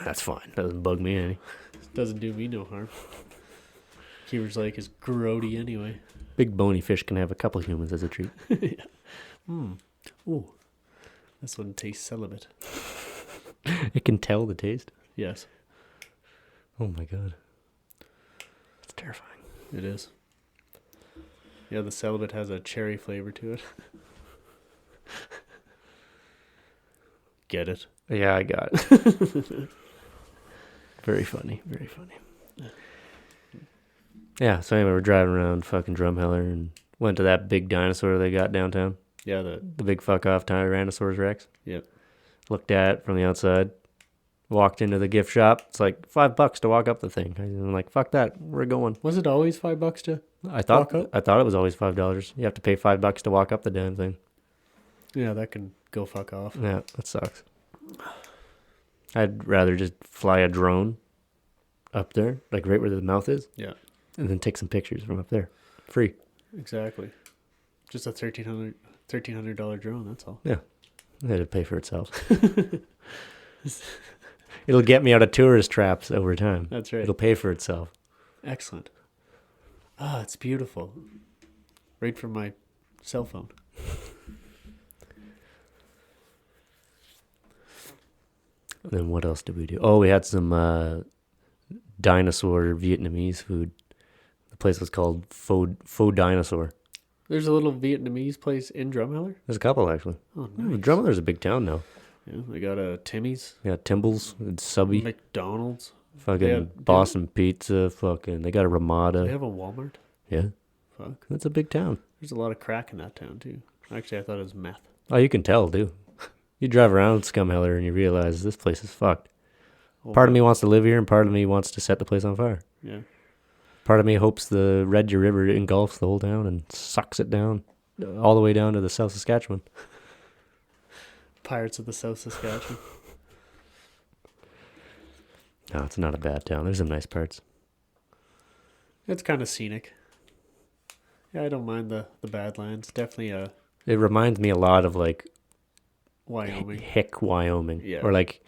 Speaker 2: That's fine. Doesn't bug me any.
Speaker 1: Doesn't do me no harm. Keeper's Lake is grody anyway.
Speaker 2: Big bony fish can have a couple humans as a treat.
Speaker 1: Yeah. Ooh. This one tastes celibate.
Speaker 2: It can tell the taste.
Speaker 1: Yes.
Speaker 2: Oh my god. It's terrifying.
Speaker 1: It is. Yeah, the celibate has a cherry flavor to it. Get it?
Speaker 2: Yeah, I got it. Very funny. Very funny. Yeah, so anyway, we're driving around fucking Drumheller and went to that big dinosaur they got downtown.
Speaker 1: Yeah,
Speaker 2: the big fuck off Tyrannosaurus Rex.
Speaker 1: Yep.
Speaker 2: Looked at it from the outside. Walked into the gift shop. It's like $5 to walk up the thing. I'm like, fuck that. We're going.
Speaker 1: Was it always $5 to
Speaker 2: walk
Speaker 1: up?
Speaker 2: I thought it was always $5. You have to pay $5 to walk up the damn thing.
Speaker 1: Yeah, that can go fuck off.
Speaker 2: Yeah, that sucks. I'd rather just fly a drone up there, like right where the mouth is.
Speaker 1: Yeah.
Speaker 2: And then take some pictures from up there. Free.
Speaker 1: Exactly. Just a $1,300 drone, that's all.
Speaker 2: Yeah. It'll pay for itself. It'll get me out of tourist traps over time.
Speaker 1: That's right.
Speaker 2: It'll pay for itself.
Speaker 1: Excellent. Ah, it's beautiful. Right from my cell phone.
Speaker 2: Then what else did we do? Oh, we had some dinosaur Vietnamese food. The place was called Faux Dinosaur.
Speaker 1: There's a little Vietnamese place in Drumheller?
Speaker 2: There's a couple, actually.
Speaker 1: Oh, nice.
Speaker 2: Drumheller's a big town now.
Speaker 1: Yeah, they got a Timmy's.
Speaker 2: Yeah, Timbals and Subby.
Speaker 1: McDonald's.
Speaker 2: Fucking Boston Pizza. Fucking, they got a Ramada.
Speaker 1: They have a Walmart?
Speaker 2: Yeah.
Speaker 1: Fuck.
Speaker 2: That's a big town.
Speaker 1: There's a lot of crack in that town, too. Actually, I thought it was meth.
Speaker 2: Oh, you can tell, dude. You drive around Scumheller and you realize this place is fucked. Part of me wants to live here and part of me wants to set the place on fire.
Speaker 1: Yeah.
Speaker 2: Part of me hopes the Red Deer River engulfs the whole town and sucks it down all the way down to the South Saskatchewan.
Speaker 1: Pirates of the South Saskatchewan.
Speaker 2: No, it's not a bad town. There's some nice parts.
Speaker 1: It's kind of scenic. Yeah, I don't mind the Badlands. Definitely
Speaker 2: It reminds me a lot of like
Speaker 1: Wyoming.
Speaker 2: Hick, Wyoming.
Speaker 1: Yeah.
Speaker 2: Or like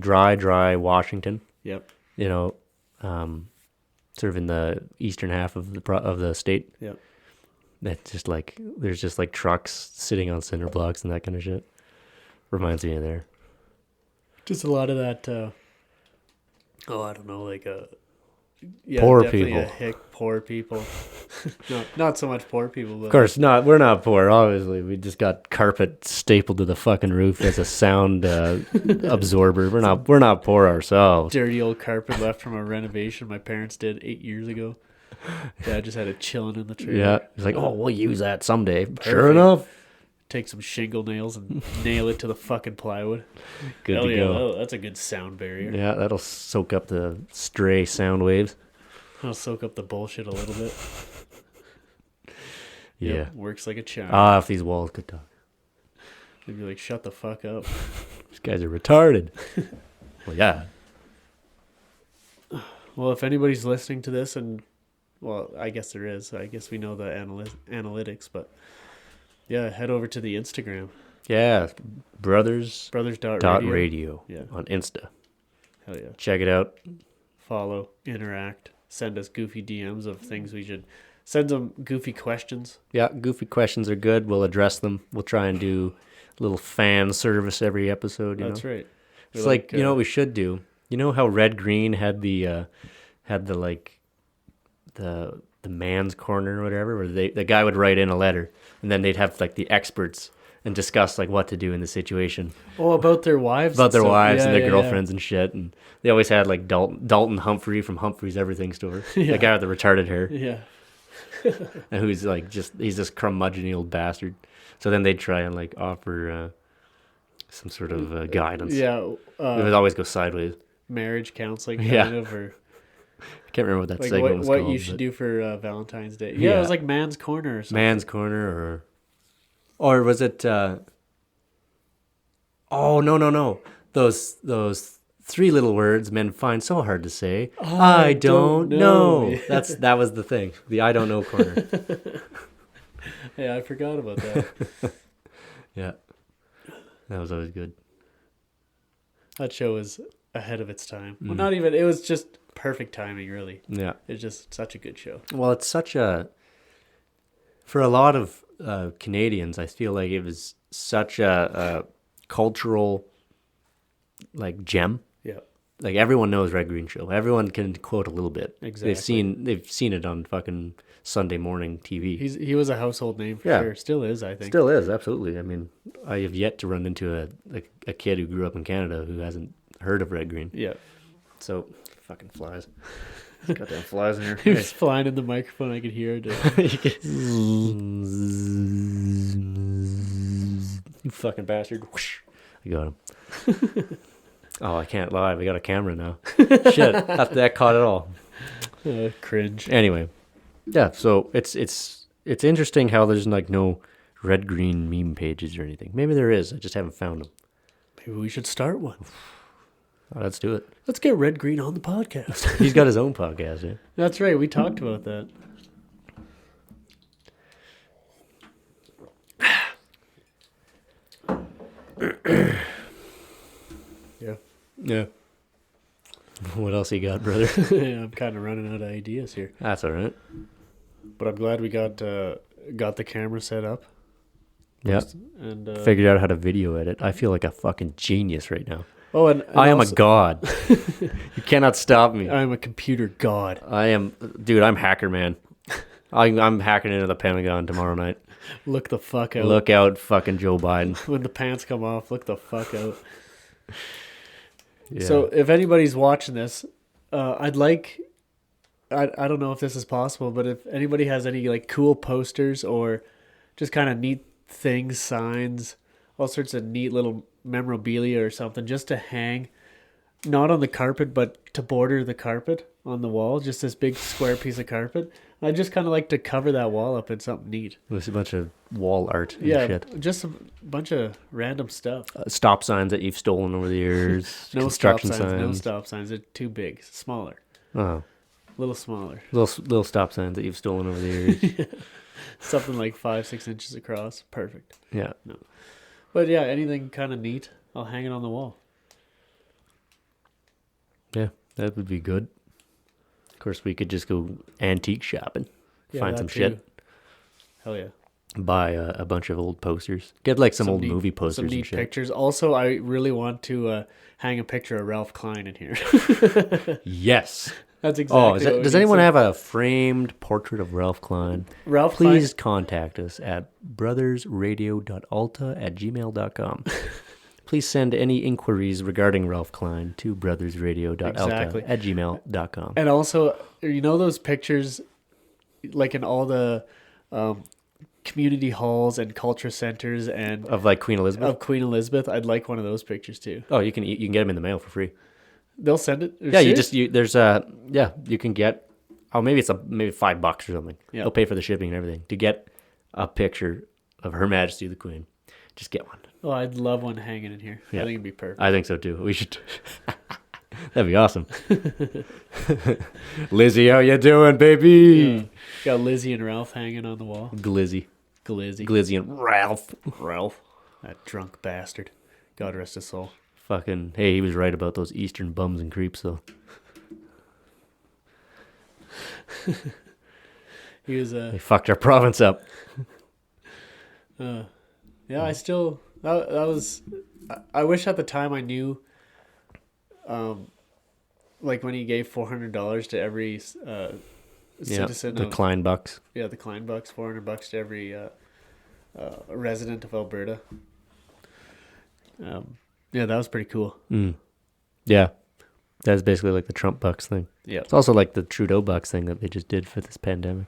Speaker 2: dry Washington.
Speaker 1: Yep.
Speaker 2: You know, sort of in the eastern half of the state.
Speaker 1: Yep.
Speaker 2: That's just like there's just like trucks sitting on cinder blocks and that kind of shit. Reminds me of there.
Speaker 1: Just a lot of that. I don't know, like
Speaker 2: poor
Speaker 1: definitely
Speaker 2: people.
Speaker 1: A hick, poor people. No, not so much poor people. But
Speaker 2: Of course not. We're not poor. Obviously, we just got carpet stapled to the fucking roof as a sound absorber. We're not poor ourselves.
Speaker 1: Dirty old carpet left from a renovation my parents did 8 years ago. Dad just had it chilling in the trailer.
Speaker 2: Yeah, he's like, oh, we'll use that someday.
Speaker 1: Perfect.
Speaker 2: Sure enough.
Speaker 1: Take some shingle nails and nail it to the fucking plywood.
Speaker 2: Good
Speaker 1: Hell
Speaker 2: to
Speaker 1: yeah,
Speaker 2: go.
Speaker 1: that's a good sound barrier.
Speaker 2: Yeah, that'll soak up the stray sound waves.
Speaker 1: I'll soak up the bullshit a little bit.
Speaker 2: Yeah.
Speaker 1: Yep, works like a charm.
Speaker 2: If these walls could talk.
Speaker 1: They'd be like, shut the fuck up.
Speaker 2: These guys are retarded. Well, yeah.
Speaker 1: Well, if anybody's listening to this, and, well, I guess there is. I guess we know the analytics, but, yeah, head over to the Instagram.
Speaker 2: Yeah, brothers.radio
Speaker 1: Yeah.
Speaker 2: on Insta.
Speaker 1: Hell yeah.
Speaker 2: Check it out.
Speaker 1: Follow, interact, send us goofy DMs of things we should... Send them goofy questions.
Speaker 2: Yeah, goofy questions are good. We'll address them. We'll try and do a little fan service every episode.
Speaker 1: That's
Speaker 2: know?
Speaker 1: right.
Speaker 2: It's like you know what we should do? You know how Red Green had the man's corner or whatever, where the guy would write in a letter and then they'd have like the experts and discuss like what to do in the situation.
Speaker 1: Oh, about their wives?
Speaker 2: About their wives and their
Speaker 1: yeah,
Speaker 2: girlfriends and shit. And they always had like Dalton Humphrey from Humphrey's Everything Store.
Speaker 1: Yeah.
Speaker 2: The guy with the retarded hair.
Speaker 1: Yeah.
Speaker 2: And who's like he's this curmudgeon old bastard. So then they'd try and like offer some sort of guidance.
Speaker 1: Yeah.
Speaker 2: It would always go sideways.
Speaker 1: Marriage counseling kind of, or
Speaker 2: I can't remember what that
Speaker 1: like
Speaker 2: segment was called.
Speaker 1: What you should do for Valentine's Day. Yeah, it was like Man's Corner or something.
Speaker 2: Man's Corner or was it no. Those 3 little words men find so hard to say. I don't know. That was the thing. The I don't know corner.
Speaker 1: Yeah, I forgot about that.
Speaker 2: Yeah. That was always good.
Speaker 1: That show was ahead of its time. Well, not even. It was just perfect timing, really.
Speaker 2: Yeah.
Speaker 1: It's just such a good show.
Speaker 2: Well, it's such a... For a lot of Canadians, I feel like it was such a cultural, like, gem.
Speaker 1: Yeah.
Speaker 2: Like, everyone knows Red Green Show. Everyone can quote a little bit.
Speaker 1: Exactly.
Speaker 2: They've seen it on fucking Sunday morning TV.
Speaker 1: He was a household name for sure. Still is, I think.
Speaker 2: Still is, absolutely. I mean, I have yet to run into a kid who grew up in Canada who hasn't heard of Red Green.
Speaker 1: Yeah.
Speaker 2: So, fucking flies. Goddamn flies in here.
Speaker 1: He was flying in the microphone. I could hear it.
Speaker 2: You fucking bastard. I got him. Oh, I can't lie. We got a camera now. Shit. That caught it all.
Speaker 1: Cringe.
Speaker 2: Anyway. Yeah, so it's interesting how there's like no Red Green meme pages or anything. Maybe there is. I just haven't found them.
Speaker 1: Maybe we should start one.
Speaker 2: Oh, let's do it.
Speaker 1: Let's get Red Green on the podcast.
Speaker 2: He's got his own podcast, yeah.
Speaker 1: That's right. We talked about that. Yeah.
Speaker 2: Yeah. What else you got, brother?
Speaker 1: Yeah, I'm kind of running out of ideas here.
Speaker 2: That's all right.
Speaker 1: But I'm glad we got the camera set up.
Speaker 2: Yeah.
Speaker 1: And
Speaker 2: figured out how to video edit. I feel like a fucking genius right now.
Speaker 1: Oh, and
Speaker 2: I am also a god. You cannot stop me.
Speaker 1: I am a computer god.
Speaker 2: Dude, I'm hacker man. I'm hacking into the Pentagon tomorrow night.
Speaker 1: Look the fuck out.
Speaker 2: Look out, fucking Joe Biden.
Speaker 1: When the pants come off, look the fuck out.
Speaker 2: Yeah.
Speaker 1: So if anybody's watching this, I'd like... I don't know if this is possible, but if anybody has any like cool posters or just kind of neat things, signs, all sorts of neat little memorabilia or something just to hang, not on the carpet, but to border the carpet on the wall, just this big square piece of carpet. I just kind of like to cover that wall up in something neat.
Speaker 2: With a bunch of wall art and shit.
Speaker 1: Just a bunch of random stuff.
Speaker 2: Stop signs that you've stolen over the years.
Speaker 1: No
Speaker 2: construction
Speaker 1: stop signs. No stop signs. They're too big. Smaller.
Speaker 2: Oh.
Speaker 1: A little smaller.
Speaker 2: Little stop signs that you've stolen over the years.
Speaker 1: Yeah. Something like 5-6 inches across. Perfect.
Speaker 2: Yeah.
Speaker 1: No. But yeah, anything kind of neat, I'll hang it on the wall.
Speaker 2: Yeah, that would be good. Of course, we could just go antique shopping. Find some shit.
Speaker 1: Hell yeah.
Speaker 2: Buy a bunch of old posters. Get like some old
Speaker 1: neat,
Speaker 2: movie posters
Speaker 1: some neat
Speaker 2: and shit.
Speaker 1: Pictures. Also, I really want to hang a picture of Ralph Klein in here.
Speaker 2: Yes.
Speaker 1: That's exactly
Speaker 2: does anyone have a framed portrait of Ralph Klein? Please contact us at brothersradio.alta@gmail.com. Please send any inquiries regarding Ralph Klein to brothersradio.alta@gmail.com.
Speaker 1: And also, you know those pictures, like in all the community halls and culture centers and
Speaker 2: of like Queen Elizabeth?
Speaker 1: Of Queen Elizabeth. I'd like one of those pictures too.
Speaker 2: Oh, you can get them in the mail for free.
Speaker 1: They'll send it.
Speaker 2: Yeah, you can get. Oh, maybe it's maybe $5 or something. Yeah. They'll pay for the shipping and everything to get a picture of Her Majesty the Queen. Just get one.
Speaker 1: Oh, I'd love one hanging in here. Yeah. I think it'd be perfect.
Speaker 2: I think so too. We should. That'd be awesome. Lizzie, how you doing, baby?
Speaker 1: Got Lizzie and Ralph hanging on the wall.
Speaker 2: Glizzy and Ralph.
Speaker 1: That drunk bastard. God rest his soul.
Speaker 2: Fucking, hey, he was right about those Eastern bums and creeps, though.
Speaker 1: He was
Speaker 2: They fucked our province up.
Speaker 1: Yeah, I still that was. I wish at the time I knew. Like when he gave $400 to every citizen.
Speaker 2: The Klein bucks.
Speaker 1: Yeah, the Klein bucks, $400 to every resident of Alberta. Yeah, that was pretty cool.
Speaker 2: Mm. Yeah. That's basically like the Trump bucks thing.
Speaker 1: Yeah.
Speaker 2: It's also like the Trudeau bucks thing that they just did for this pandemic.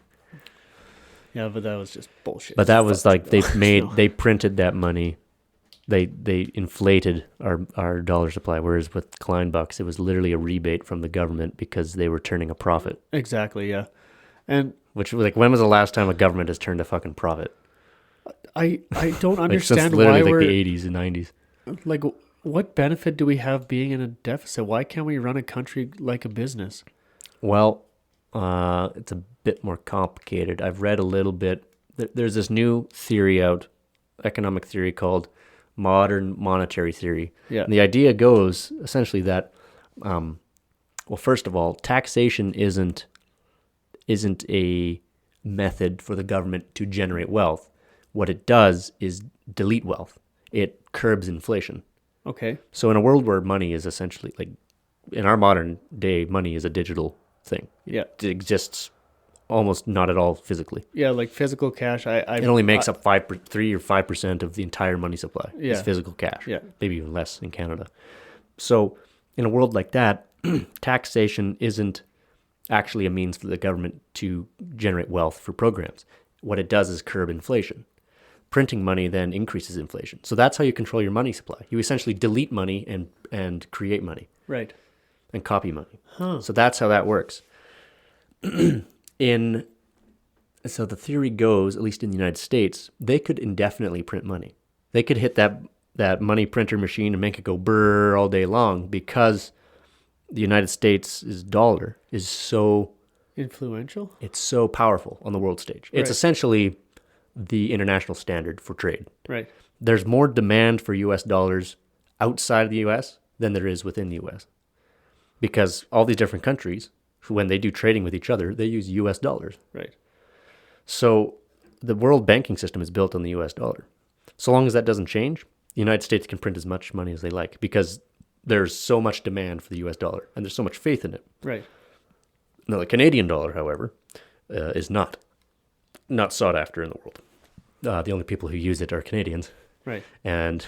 Speaker 1: Yeah, but that was just bullshit.
Speaker 2: But that was like they printed that money. They inflated our dollar supply, whereas with Klein bucks, it was literally a rebate from the government because they were turning a profit.
Speaker 1: Exactly, yeah. And
Speaker 2: which, like, when was the last time a government has turned a fucking profit?
Speaker 1: I don't understand
Speaker 2: like since
Speaker 1: why
Speaker 2: like
Speaker 1: we're...
Speaker 2: the 80s and 90s.
Speaker 1: Like, what benefit do we have being in a deficit? Why can't we run a country like a business?
Speaker 2: Well, it's a bit more complicated. I've read a little bit. There's this new theory out, economic theory, called modern monetary theory.
Speaker 1: Yeah.
Speaker 2: And the idea goes essentially that Well, first of all, taxation isn't a method for the government to generate wealth. What it does is delete wealth. It curbs inflation.
Speaker 1: Okay.
Speaker 2: So in a world where money is essentially like, in our modern day, money is a digital thing.
Speaker 1: Yeah.
Speaker 2: It exists almost not at all physically.
Speaker 1: Yeah, like physical cash.
Speaker 2: It only makes up 3 or 5% of the entire money supply.
Speaker 1: Yeah.
Speaker 2: It's physical cash.
Speaker 1: Yeah.
Speaker 2: Maybe even less in Canada. So in a world like that, taxation isn't actually a means for the government to generate wealth for programs. What it does is curb inflation. Printing money then increases inflation. So that's how you control your money supply. You essentially delete money and create money.
Speaker 1: Right.
Speaker 2: And copy money.
Speaker 1: Huh.
Speaker 2: So that's how that works. So the theory goes, at least in the United States, they could indefinitely print money. They could hit that money printer machine and make it go brrr all day long because the United States' dollar is so
Speaker 1: influential.
Speaker 2: It's so powerful on the world stage. It's essentially the international standard for trade.
Speaker 1: Right.
Speaker 2: There's more demand for US dollars outside of the US than there is within the US. Because all these different countries, when they do trading with each other, they use US dollars.
Speaker 1: Right.
Speaker 2: So the world banking system is built on the US dollar. So long as that doesn't change, the United States can print as much money as they like because there's so much demand for the US dollar and there's so much faith in it.
Speaker 1: Right.
Speaker 2: Now, the Canadian dollar, however, is not sought after in the world. The only people who use it are Canadians.
Speaker 1: Right.
Speaker 2: And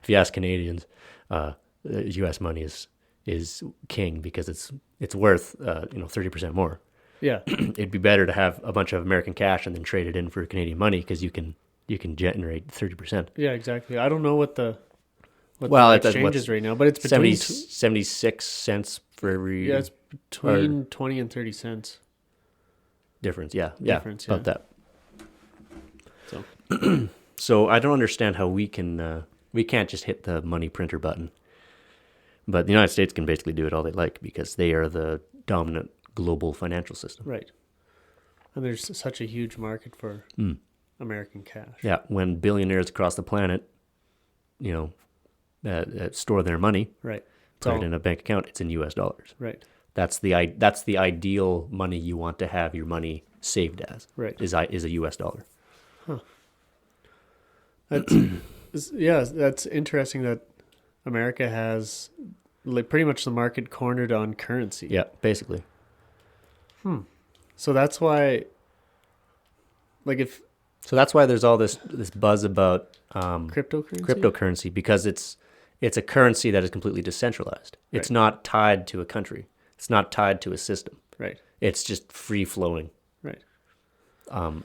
Speaker 2: if you ask Canadians, U.S. money is king because it's worth 30% more.
Speaker 1: Yeah.
Speaker 2: It'd be better to have a bunch of American cash and then trade it in for Canadian money because you can generate 30%.
Speaker 1: Yeah, exactly. I don't know what the exchange is right now, but it's between
Speaker 2: 76 cents for every.
Speaker 1: Yeah, it's between 20 and 30 cents.
Speaker 2: Difference, yeah. About that.
Speaker 1: So,
Speaker 2: so I don't understand how we can't just hit the money printer button. But the United States can basically do it all they like because they are the dominant global financial system.
Speaker 1: Right. And there's such a huge market for American cash.
Speaker 2: Yeah, when billionaires across the planet, store their money,
Speaker 1: right,
Speaker 2: put it in a bank account, it's in U.S. dollars.
Speaker 1: Right.
Speaker 2: That's the ideal money you want to have your money saved as.
Speaker 1: Right.
Speaker 2: Is a U.S. dollar.
Speaker 1: Huh. That's interesting that America has like pretty much the market cornered on currency.
Speaker 2: Yeah, basically.
Speaker 1: So that's why,
Speaker 2: that's why there's all this buzz about
Speaker 1: cryptocurrency
Speaker 2: because it's a currency that is completely decentralized.
Speaker 1: Right.
Speaker 2: It's not tied to a country. It's not tied to a system.
Speaker 1: Right.
Speaker 2: It's just free flowing.
Speaker 1: Right.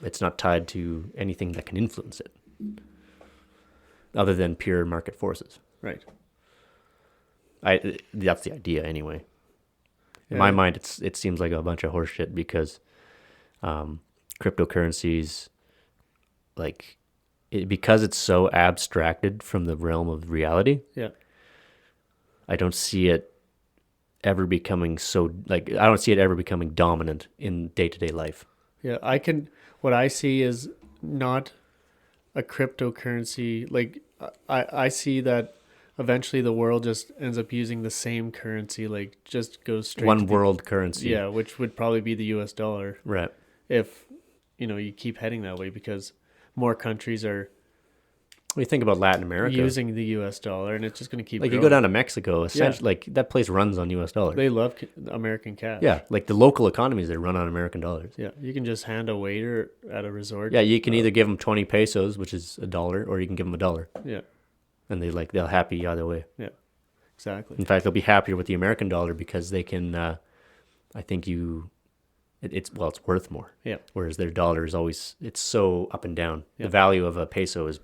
Speaker 2: It's not tied to anything that can influence it, other than pure market forces.
Speaker 1: Right.
Speaker 2: That's the idea anyway. In my mind, it seems like a bunch of horseshit because cryptocurrencies, because it's so abstracted from the realm of reality.
Speaker 1: Yeah.
Speaker 2: I don't see it ever becoming dominant in day-to-day life.
Speaker 1: Yeah, what I see is not a cryptocurrency. Like I see that eventually the world just ends up using the same currency, like just goes straight
Speaker 2: one world currency.
Speaker 1: Yeah, which would probably be the US dollar.
Speaker 2: Right.
Speaker 1: If you keep heading that way because more countries are
Speaker 2: When you think about Latin America,
Speaker 1: using the US dollar, and it's just going to keep
Speaker 2: like
Speaker 1: growing.
Speaker 2: you go down to Mexico, essentially, like that place runs on US dollars.
Speaker 1: They love American cash.
Speaker 2: Yeah, like the local economies, they run on American dollars.
Speaker 1: Yeah, you can just hand a waiter at a resort.
Speaker 2: Yeah, you can either give them 20 pesos, which is $1, or you can give them $1.
Speaker 1: Yeah,
Speaker 2: and they'll happy either way.
Speaker 1: Yeah, exactly.
Speaker 2: In fact, they'll be happier with the American dollar because they can. I think it's worth more.
Speaker 1: Yeah.
Speaker 2: Whereas their dollar is always it's so up and down.
Speaker 1: Yeah.
Speaker 2: The value of a peso is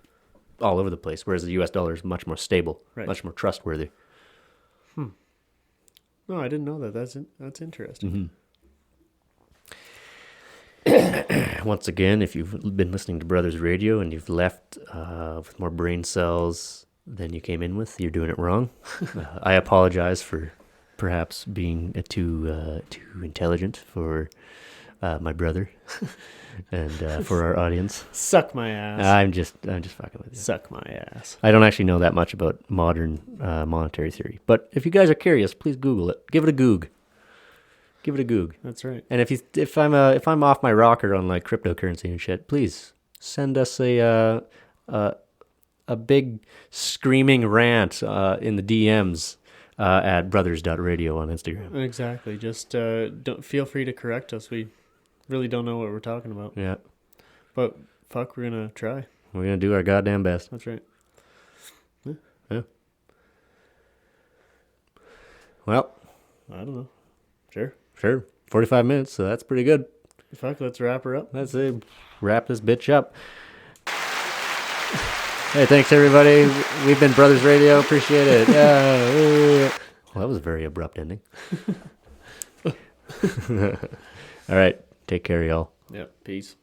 Speaker 2: all over the place, whereas the U.S. dollar is much more stable,
Speaker 1: Right.
Speaker 2: much more trustworthy.
Speaker 1: No, I didn't know that. That's interesting.
Speaker 2: Mm-hmm. Once again, if you've been listening to Brothers Radio and you've left with more brain cells than you came in with, you're doing it wrong. I apologize for perhaps being too intelligent for my brother and for our audience.
Speaker 1: Suck my ass.
Speaker 2: I'm just fucking with you.
Speaker 1: Suck my ass.
Speaker 2: I don't actually know that much about modern monetary theory, but if you guys are curious, please Google it. Give it a goog. Give it a goog.
Speaker 1: That's right.
Speaker 2: And if I'm off my rocker on like cryptocurrency and shit, please send us a big screaming rant in the DMs at brothers.radio on Instagram.
Speaker 1: Exactly. Just don't feel free to correct us. We really don't know what we're talking about.
Speaker 2: Yeah.
Speaker 1: But fuck, we're gonna try.
Speaker 2: We're gonna do our goddamn best.
Speaker 1: That's right.
Speaker 2: Yeah. Well,
Speaker 1: I don't know. Sure.
Speaker 2: 45 minutes, so that's pretty good.
Speaker 1: Fuck, let's wrap her up.
Speaker 2: Let's wrap this bitch up. Hey, thanks everybody. We've been Brothers Radio. Appreciate it. Well, that was a very abrupt ending. All right. Take care, y'all.
Speaker 1: Yep. Peace.